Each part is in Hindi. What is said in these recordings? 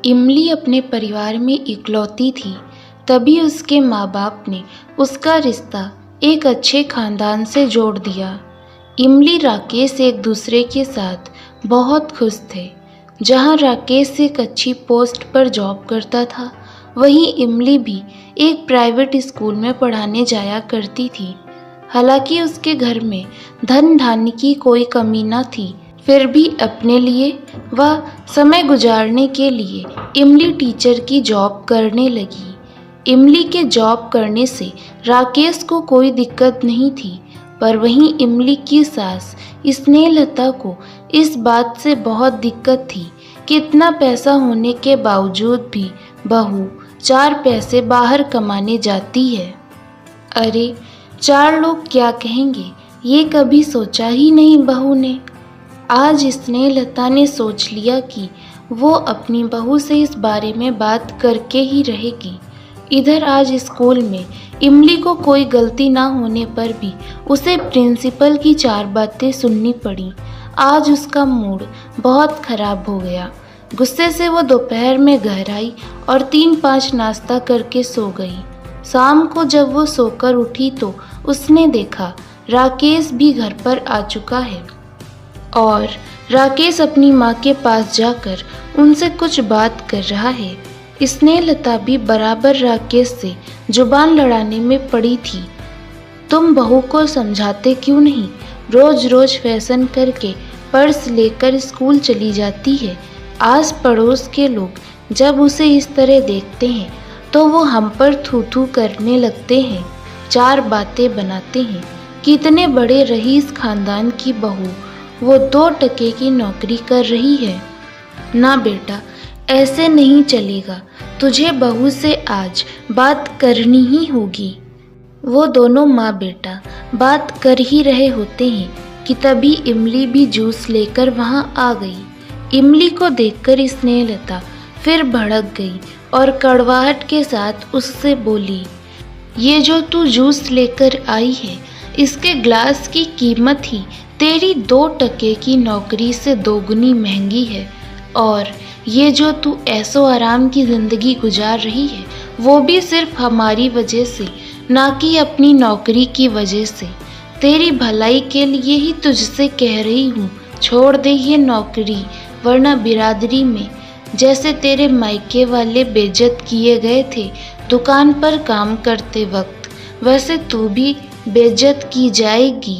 इमली अपने परिवार में इकलौती थी, तभी उसके माँ बाप ने उसका रिश्ता एक अच्छे खानदान से जोड़ दिया। इमली राकेश एक दूसरे के साथ बहुत खुश थे। जहाँ राकेश एक अच्छी पोस्ट पर जॉब करता था, वहीं इमली भी एक प्राइवेट स्कूल में पढ़ाने जाया करती थी। हालांकि उसके घर में धन धान्य की कोई कमी न थी, फिर भी अपने लिए व समय गुजारने के लिए इमली टीचर की जॉब करने लगी। इमली के जॉब करने से राकेश को कोई दिक्कत नहीं थी, पर वहीं इमली की सास स्नेहलता को इस बात से बहुत दिक्कत थी कि इतना पैसा होने के बावजूद भी बहू 4 पैसे बाहर कमाने जाती है। अरे 4 लोग क्या कहेंगे, ये कभी सोचा ही नहीं बहू ने। आज स्नेहलता ने सोच लिया कि वो अपनी बहू से इस बारे में बात करके ही रहेगी। इधर आज स्कूल में इमली को कोई गलती ना होने पर भी उसे प्रिंसिपल की 4 बातें सुननी पड़ी। आज उसका मूड बहुत खराब हो गया। गुस्से से वो दोपहर में घर आई और 3-5 नाश्ता करके सो गई। शाम को जब वो सोकर उठी तो उसने देखा राकेश भी घर पर आ चुका है और राकेश अपनी माँ के पास जाकर उनसे कुछ बात कर रहा है। स्नेहलता भी बराबर राकेश से जुबान लड़ाने में पड़ी थी। तुम बहू को समझाते क्यों नहीं? रोज रोज फैशन करके पर्स लेकर स्कूल चली जाती है। आस पड़ोस के लोग जब उसे इस तरह देखते हैं तो वो हम पर थू थू करने लगते हैं, 4 बातें बनाते हैं। कितने बड़े रईस खानदान की बहू वो 2 टके की नौकरी कर रही है। ना बेटा, ऐसे नहीं चलेगा। तुझे बहू से आज बात करनी ही होगी। वो दोनों माँ बेटा बात कर ही रहे होते हैं कि तभी इमली भी जूस लेकर वहाँ आ गई। इमली को देखकर स्नेहलता फिर भड़क गई और कड़वाहट के साथ उससे बोली, ये जो तू जूस लेकर आई है, इसके ग्लास की कीमत ही तेरी 2 टके की नौकरी से 2 गुनी महंगी है। और ये जो तू ऐसो आराम की ज़िंदगी गुजार रही है, वो भी सिर्फ हमारी वजह से, ना कि अपनी नौकरी की वजह से। तेरी भलाई के लिए ही तुझसे कह रही हूँ, छोड़ दे ये नौकरी, वरना बिरादरी में जैसे तेरे मायके वाले बेइज्जत किए गए थे दुकान पर काम करते वक्त, वैसे तू भी बेइज्जत की जाएगी।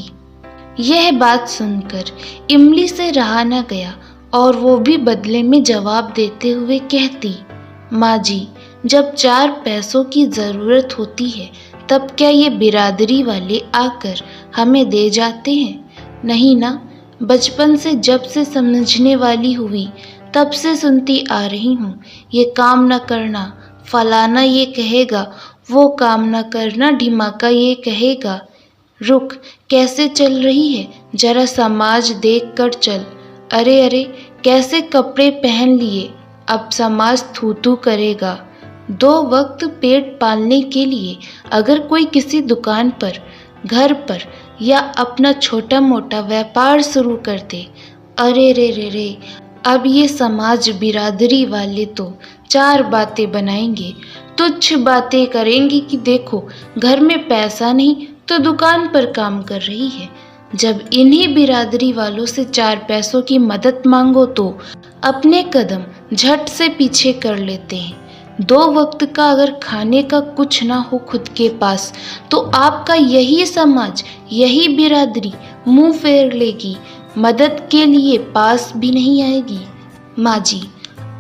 यह बात सुनकर इमली से रहा न गया और वो भी बदले में जवाब देते हुए कहती, माँ जी, जब 4 पैसों की ज़रूरत होती है तब क्या ये बिरादरी वाले आकर हमें दे जाते हैं? नहीं ना। बचपन से जब से समझने वाली हुई तब से सुनती आ रही हूँ, ये काम न करना, फलाना ये कहेगा, वो काम न करना, ढिमाका ये कहेगा। रुक, कैसे चल रही है, जरा समाज देख कर चल। अरे अरे, कैसे कपड़े पहन लिए, अब समाज थू थू करेगा। 2 वक्त पेट पालने के लिए अगर कोई किसी दुकान पर, घर पर या अपना छोटा मोटा व्यापार शुरू कर दे, अरे रे रे रे, अब ये समाज बिरादरी वाले तो 4 बातें बनाएंगे, तुच्छ बातें करेंगे कि देखो घर में पैसा नहीं तो दुकान पर काम कर रही है। जब इन्हीं बिरादरी वालों से 4 पैसों की मदद मांगो तो अपने कदम झट से पीछे कर लेते हैं। 2 वक्त का अगर खाने का कुछ ना हो खुद के पास तो आपका यही समाज, यही बिरादरी मुंह फेर लेगी, मदद के लिए पास भी नहीं आएगी। माँ जी,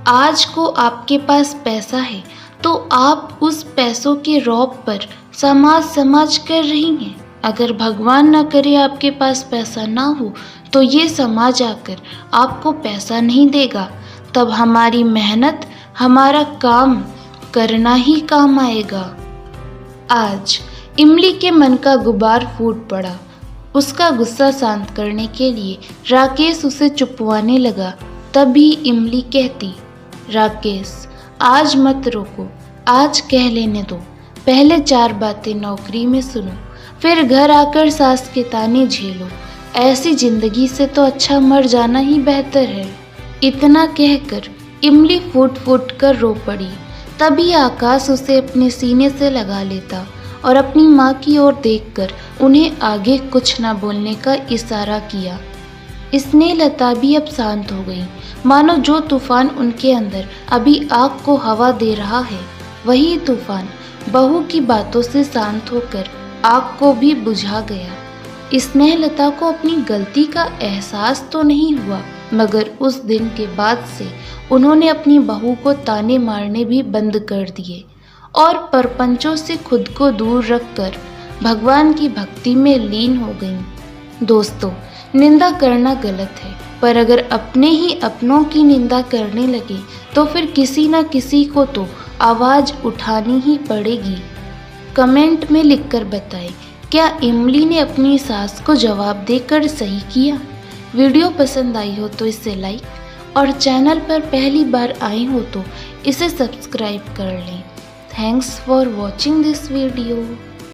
आज को आपके पास पैसा है तो आप उस पैसों के रौब पर समाज कर रही हैं। अगर भगवान ना करे आपके पास पैसा ना हो तो ये समाज आकर आपको पैसा नहीं देगा, तब हमारी मेहनत, हमारा काम करना ही काम आएगा। आज इमली के मन का गुबार फूट पड़ा। उसका गुस्सा शांत करने के लिए राकेश उसे चुपवाने लगा। तभी इमली कहती, राकेश, आज मत रोको, आज कह लेने दो। पहले 4 बातें नौकरी में सुनो, फिर घर आकर सास के ताने झेलो। ऐसी जिंदगी से तो अच्छा मर जाना ही बेहतर है। इतना कहकर इमली फूट फूट कर रो पड़ी। तभी आकाश उसे अपने सीने से लगा लेता और अपनी माँ की ओर देखकर उन्हें आगे कुछ न बोलने का इशारा किया। स्नेहलता भी अब शांत हो गई, मानो जो तूफान उनके अंदर अभी आग को हवा दे रहा है, वही तूफान बहू की बातों से शांत होकर आग को भी बुझा गया। स्नेहलता को अपनी गलती का एहसास तो नहीं हुआ, मगर उस दिन के बाद से उन्होंने अपनी बहू को ताने मारने भी बंद कर दिए और परपंचों से खुद को दूर रखकर भगवान की भक्ति में लीन हो गईं। दोस्तों, निंदा करना गलत है, पर अगर अपने ही अपनों की निंदा करने लगे तो फिर किसी न किसी को तो आवाज़ उठानी ही पड़ेगी। कमेंट में लिखकर बताएं, क्या इमली ने अपनी सास को जवाब देकर सही किया? वीडियो पसंद आई हो तो इसे लाइक और चैनल पर पहली बार आए हो तो इसे सब्सक्राइब कर लें। Thanks for watching this video.